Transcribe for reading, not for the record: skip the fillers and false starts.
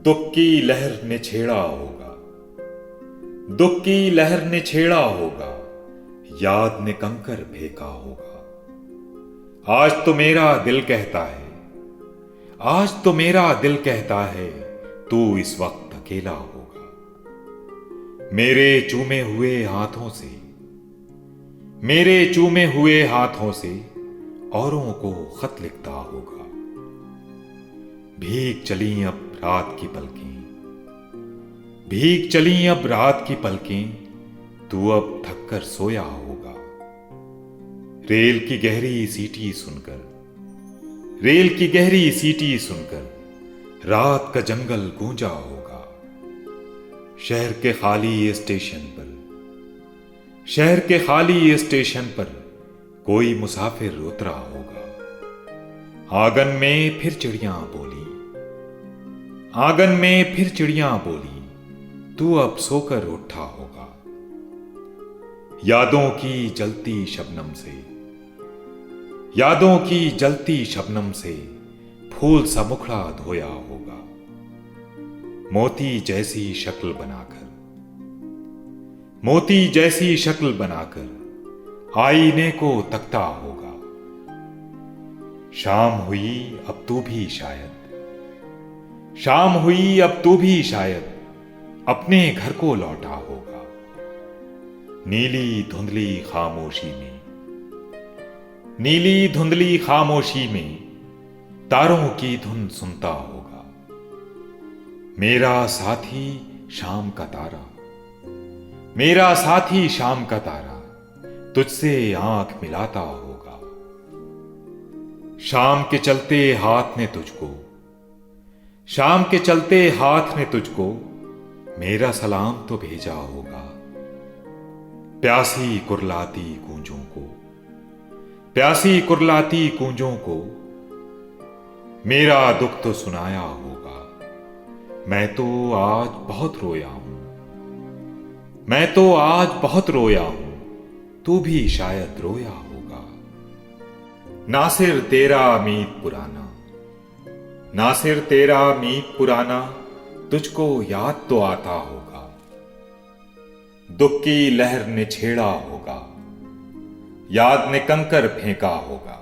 दुख की लहर ने छेड़ा होगा, दुख की लहर ने छेड़ा होगा, याद ने कंकर फेंका होगा। आज तो मेरा दिल कहता है, आज तो मेरा दिल कहता है, तू इस वक्त अकेला होगा। मेरे चूमे हुए हाथों से, मेरे चूमे हुए हाथों से औरों को खत लिखता होगा। भीग चली अब रात की पलकें, भीग चली अब रात की पलकें, तू अब थक कर सोया होगा। रेल की गहरी सीटी सुनकर, रेल की गहरी सीटी सुनकर रात का जंगल गूंजा होगा। शहर के खाली स्टेशन पर, शहर के खाली स्टेशन पर कोई मुसाफिर उतरा होगा। आंगन में फिर चिड़ियां बोली, आंगन में फिर चिड़ियां बोली, तू अब सोकर उठा होगा। यादों की जलती शबनम से, यादों की जलती शबनम से फूल सा मुखड़ा धोया होगा। मोती जैसी शक्ल बनाकर, मोती जैसी शक्ल बनाकर आईने को तकता होगा। शाम हुई अब तू भी शायद, शाम हुई अब तू भी शायद अपने घर को लौटा होगा। नीली धुंधली खामोशी में, नीली धुंधली खामोशी में तारों की धुन सुनता होगा। मेरा साथी शाम का तारा, मेरा साथी शाम का तारा तुझसे आंख मिलाता होगा। शाम के चलते हाथ ने तुझको, शाम के चलते हाथ ने तुझको मेरा सलाम तो भेजा होगा। प्यासी कुरलाती गूंजों को, प्यासी कुरलाती गूंजों को मेरा दुख तो सुनाया होगा। मैं तो आज बहुत रोया हूं, मैं तो आज बहुत रोया हूं, तू भी शायद रोया होगा। नासिर तेरा मीत पुराना, नासिर तेरा मीत पुराना तुझको याद तो आता होगा। दुख की लहर ने छेड़ा होगा, याद ने कंकर फेंका होगा।